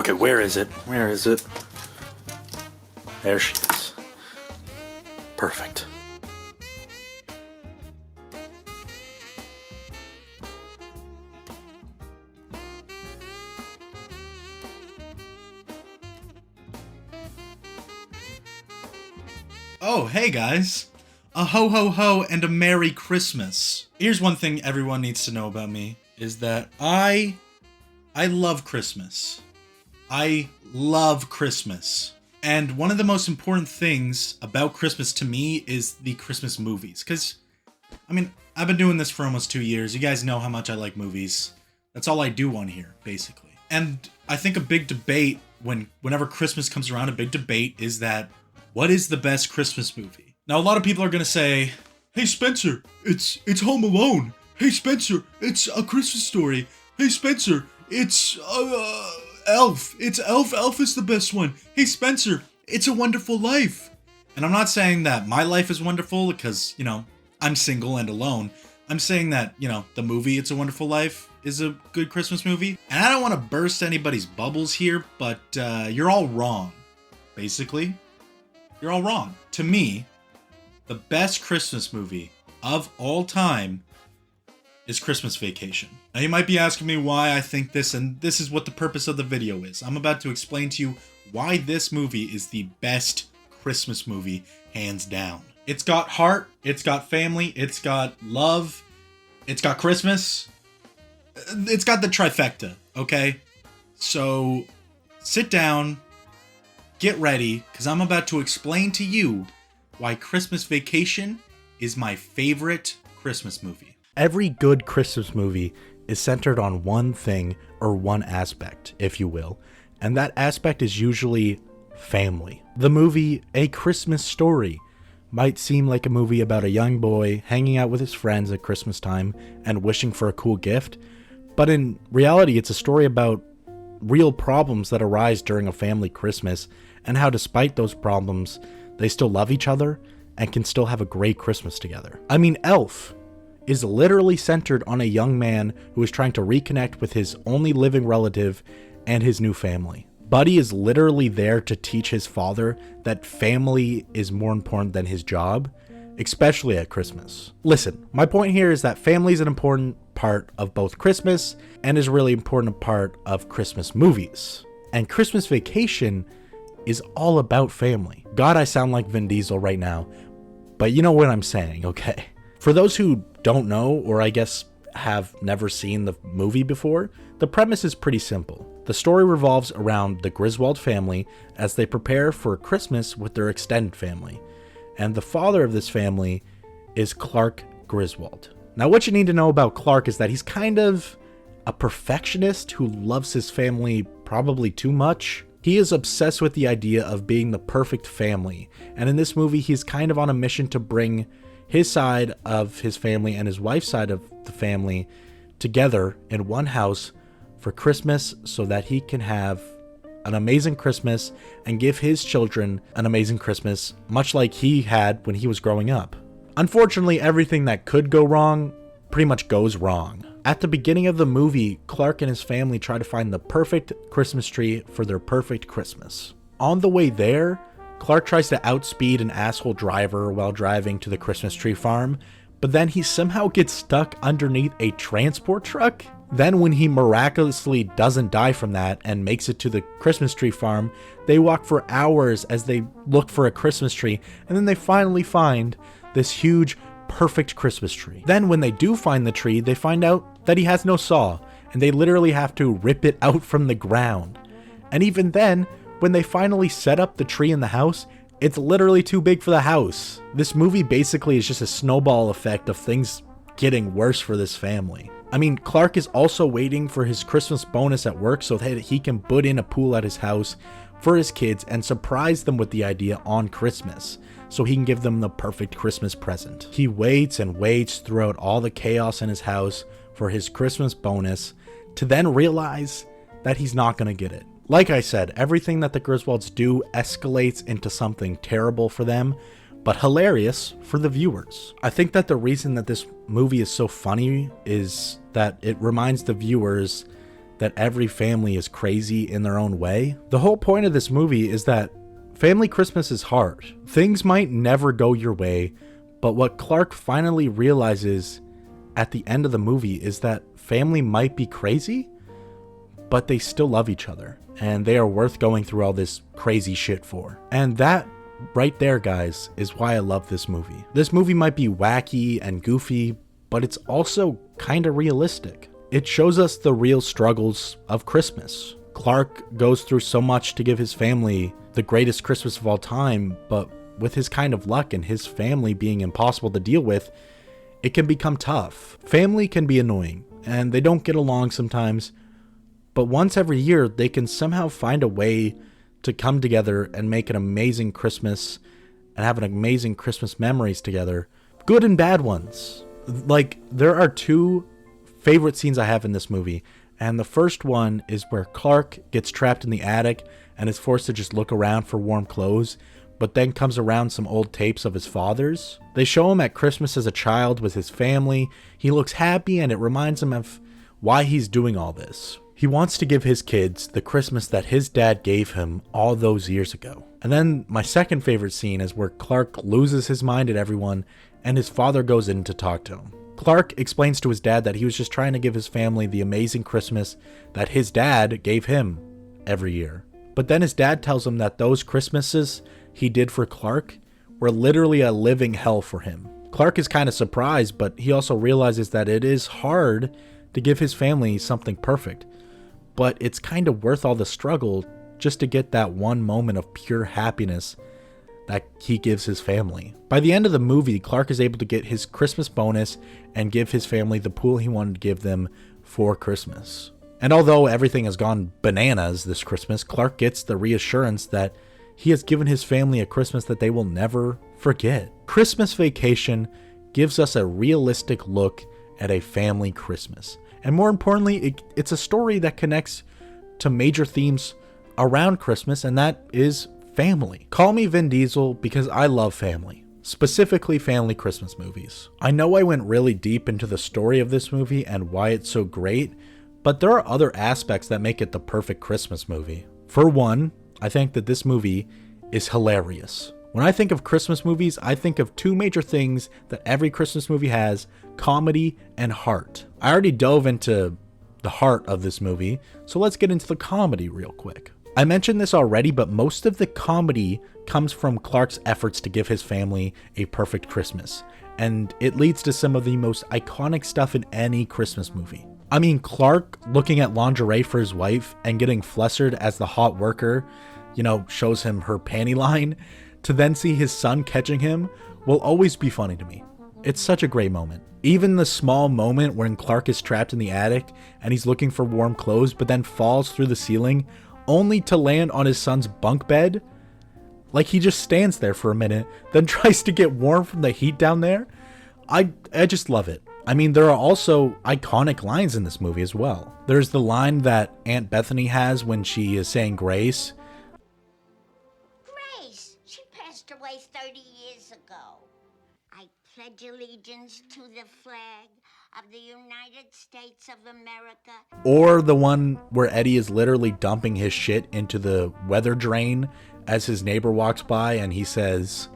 Okay, where is it? Where is it? There she is. Perfect. Oh, hey guys. A ho ho ho and a Merry Christmas. Here's one thing everyone needs to know about me, is that I love Christmas. I love Christmas. And one of the most important things about Christmas to me is the Christmas movies. Because, I've been doing this for almost 2 years. You guys know how much I like movies. That's all I do on here, basically. And I think a big debate, whenever Christmas comes around, a big debate is that, what is the best Christmas movie? Now, a lot of people are going to say, hey Spencer, it's Home Alone. Hey Spencer, it's A Christmas Story. Hey Spencer, it's Elf. It's Elf. Elf is the best one. Hey Spencer, It's a Wonderful Life. And I'm not saying that my life is wonderful because, I'm single and alone. I'm saying that, the movie It's a Wonderful Life is a good Christmas movie. And I don't want to burst anybody's bubbles here, but you're all wrong. Basically, you're all wrong. To me, the best Christmas movie of all time is Christmas Vacation. Now you might be asking me why I think this, and this is what the purpose of the video is. I'm about to explain to you why this movie is the best Christmas movie, hands down. It's got heart, it's got family, it's got love, it's got Christmas. It's got the trifecta, okay? So sit down, get ready, because I'm about to explain to you why Christmas Vacation is my favorite Christmas movie. Every good Christmas movie is centered on one thing or one aspect, if you will, and that aspect is usually family. The movie A Christmas Story might seem like a movie about a young boy hanging out with his friends at Christmas time and wishing for a cool gift, but in reality it's a story about real problems that arise during a family Christmas and how despite those problems, they still love each other and can still have a great Christmas together. Elf is literally centered on a young man who is trying to reconnect with his only living relative and his new family. Buddy is literally there to teach his father that family is more important than his job, especially at Christmas. Listen, my point here is that family is an important part of both Christmas and is a really important part of Christmas movies. And Christmas Vacation is all about family. God, I sound like Vin Diesel right now, but you know what I'm saying, okay? For those who don't know, or I guess have never seen the movie before, the premise is pretty simple. The story revolves around the Griswold family as they prepare for Christmas with their extended family. And the father of this family is Clark Griswold. Now, what you need to know about Clark is that he's kind of a perfectionist who loves his family probably too much. He is obsessed with the idea of being the perfect family, and in this movie he's kind of on a mission to bring his side of his family and his wife's side of the family together in one house for Christmas so that he can have an amazing Christmas and give his children an amazing Christmas, much like he had when he was growing up. Unfortunately, everything that could go wrong pretty much goes wrong. At the beginning of the movie, Clark and his family try to find the perfect Christmas tree for their perfect Christmas. On the way there, Clark tries to outspeed an asshole driver while driving to the Christmas tree farm, but then he somehow gets stuck underneath a transport truck. Then when he miraculously doesn't die from that and makes it to the Christmas tree farm, they walk for hours as they look for a Christmas tree, and then they finally find this huge, perfect Christmas tree. Then when they do find the tree, they find out that he has no saw, and they literally have to rip it out from the ground. And even then, when they finally set up the tree in the house, it's literally too big for the house. This movie basically is just a snowball effect of things getting worse for this family. Clark is also waiting for his Christmas bonus at work so that he can put in a pool at his house for his kids and surprise them with the idea on Christmas so he can give them the perfect Christmas present. He waits and waits throughout all the chaos in his house for his Christmas bonus to then realize that he's not going to get it. Like I said, everything that the Griswolds do escalates into something terrible for them, but hilarious for the viewers. I think that the reason that this movie is so funny is that it reminds the viewers that every family is crazy in their own way. The whole point of this movie is that family Christmas is hard. Things might never go your way, but what Clark finally realizes at the end of the movie is that family might be crazy, but they still love each other, and they are worth going through all this crazy shit for. And that right there, guys, is why I love this movie. This movie might be wacky and goofy, but it's also kind of realistic. It shows us the real struggles of Christmas. Clark goes through so much to give his family the greatest Christmas of all time, but with his kind of luck and his family being impossible to deal with, it can become tough. Family can be annoying, and they don't get along sometimes, but once every year, they can somehow find a way to come together and make an amazing Christmas and have an amazing Christmas memories together. Good and bad ones. Like, there are two favorite scenes I have in this movie, and the first one is where Clark gets trapped in the attic and is forced to just look around for warm clothes, but then comes around some old tapes of his father's. They show him at Christmas as a child with his family. He looks happy, and it reminds him of why he's doing all this. He wants to give his kids the Christmas that his dad gave him all those years ago. And then my second favorite scene is where Clark loses his mind at everyone, and his father goes in to talk to him. Clark explains to his dad that he was just trying to give his family the amazing Christmas that his dad gave him every year. But then his dad tells him that those Christmases he did for Clark were literally a living hell for him. Clark is kind of surprised, but he also realizes that it is hard to give his family something perfect. But it's kind of worth all the struggle just to get that one moment of pure happiness that he gives his family. By the end of the movie, Clark is able to get his Christmas bonus and give his family the pool he wanted to give them for Christmas. And although everything has gone bananas this Christmas, Clark gets the reassurance that he has given his family a Christmas that they will never forget. Christmas Vacation gives us a realistic look at a family Christmas. And more importantly, it's a story that connects to major themes around Christmas, and that is family. Call me Vin Diesel because I love family, specifically family Christmas movies. I know I went really deep into the story of this movie and why it's so great, but there are other aspects that make it the perfect Christmas movie. For one, I think that this movie is hilarious. When I think of Christmas movies, I think of two major things that every Christmas movie has: comedy and heart. I already dove into the heart of this movie, so let's get into the comedy real quick. I mentioned this already, but most of the comedy comes from Clark's efforts to give his family a perfect Christmas, and it leads to some of the most iconic stuff in any Christmas movie. I mean, Clark looking at lingerie for his wife and getting flustered as the hot worker, shows him her panty line, to then see his son catching him will always be funny to me. It's such a great moment. Even the small moment when Clark is trapped in the attic and he's looking for warm clothes but then falls through the ceiling only to land on his son's bunk bed. Like, he just stands there for a minute, then tries to get warm from the heat down there. I just love it. I mean, there are also iconic lines in this movie as well. There's the line that Aunt Bethany has when she is saying grace. Grace, she passed away 30 years ago. I pledge allegiance to the flag of the United States of America. Or the one where Eddie is literally dumping his shit into the weather drain as his neighbor walks by and he says,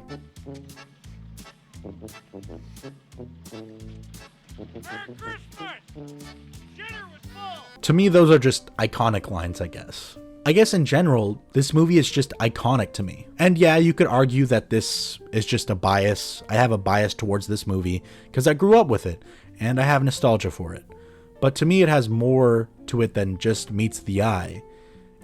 to me, those are just iconic lines, I guess. I guess in general, this movie is just iconic to me. And yeah, you could argue that this is just a bias. I have a bias towards this movie because I grew up with it and I have nostalgia for it. But to me, it has more to it than just meets the eye.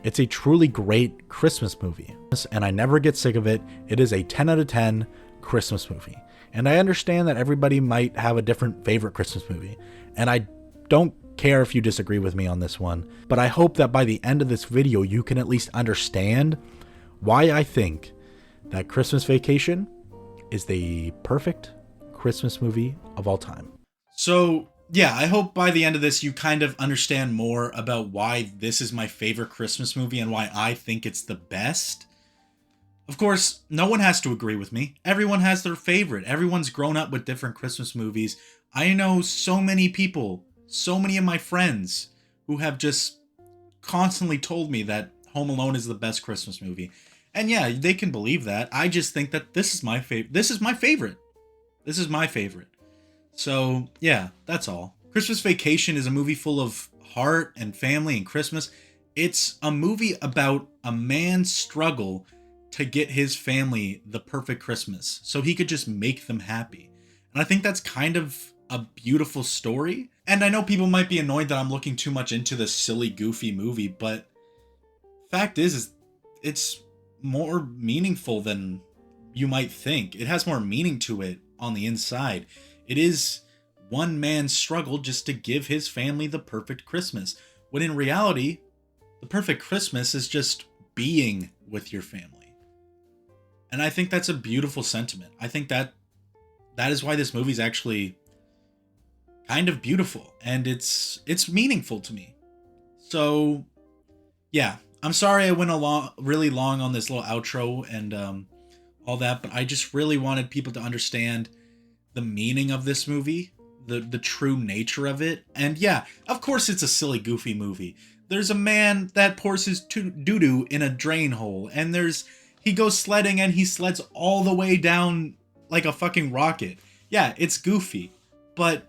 It's a truly great Christmas movie, and I never get sick of it. It is a 10 out of 10 Christmas movie. And I understand that everybody might have a different favorite Christmas movie, and I don't care if you disagree with me on this one, but I hope that by the end of this video, you can at least understand why I think that Christmas Vacation is the perfect Christmas movie of all time. So, yeah, I hope by the end of this, you kind of understand more about why this is my favorite Christmas movie and why I think it's the best. Of course, no one has to agree with me. Everyone has their favorite. Everyone's grown up with different Christmas movies. I know so many people, so many of my friends who have just constantly told me that Home Alone is the best Christmas movie. And yeah, they can believe that. I just think that this is my favorite. This is my favorite. This is my favorite. So, yeah, that's all. Christmas Vacation is a movie full of heart and family and Christmas. It's a movie about a man's struggle to get his family the perfect Christmas so he could just make them happy. And I think that's kind of a beautiful story. And I know people might be annoyed that I'm looking too much into this silly, goofy movie, but fact is it's more meaningful than you might think. It has more meaning to it on the inside. It is one man's struggle just to give his family the perfect Christmas, when in reality, the perfect Christmas is just being with your family. And I think that's a beautiful sentiment. I think that is why this movie is actually kind of beautiful, and it's meaningful to me. So, yeah, I'm sorry I went really long on this little outro and all that, but I just really wanted people to understand the meaning of this movie, the true nature of it. And yeah, of course it's a silly, goofy movie. There's a man that pours his doo-doo in a drain hole, and he goes sledding and he sleds all the way down like a fucking rocket. Yeah, it's goofy, but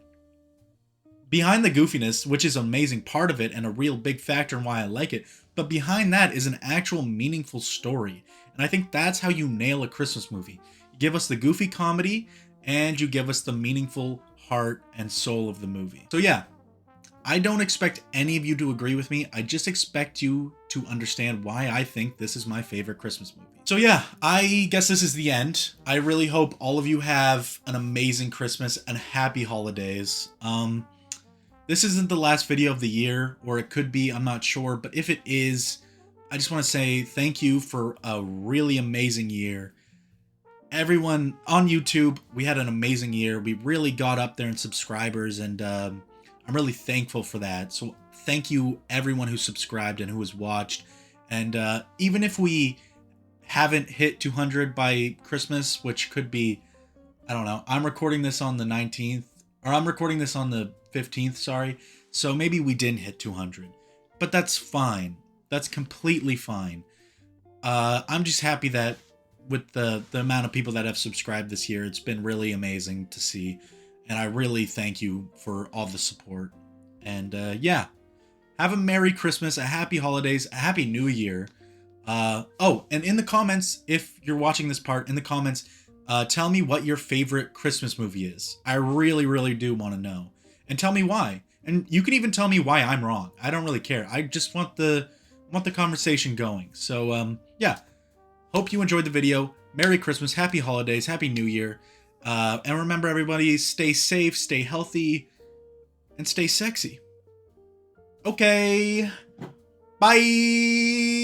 behind the goofiness, which is an amazing part of it and a real big factor in why I like it, but behind that is an actual meaningful story. And I think that's how you nail a Christmas movie. You give us the goofy comedy, and you give us the meaningful heart and soul of the movie. So yeah, I don't expect any of you to agree with me. I just expect you to understand why I think this is my favorite Christmas movie. So yeah, I guess this is the end. I really hope all of you have an amazing Christmas and happy holidays. This isn't the last video of the year, or it could be, I'm not sure, but if it is, I just want to say thank you for a really amazing year. Everyone on YouTube, we had an amazing year. We really got up there in subscribers, and I'm really thankful for that. So thank you everyone who subscribed and who has watched. And even if we haven't hit 200 by Christmas, which could be, I don't know, I'm recording this on the 19th, or I'm recording this on the 15th, sorry. So maybe we didn't hit 200, but that's fine. That's completely fine. I'm just happy that with the amount of people that have subscribed this year, it's been really amazing to see. And I really thank you for all the support. And yeah, have a Merry Christmas, a Happy Holidays, a Happy New Year. Oh, and in the comments, if you're watching this part, in the comments, tell me what your favorite Christmas movie is. I really, really do want to know. And tell me why. And you can even tell me why I'm wrong. I don't really care. I just want the conversation going. So, yeah. Hope you enjoyed the video. Merry Christmas, Happy Holidays, Happy New Year. And remember, everybody, stay safe, stay healthy, and stay sexy. Okay. Bye.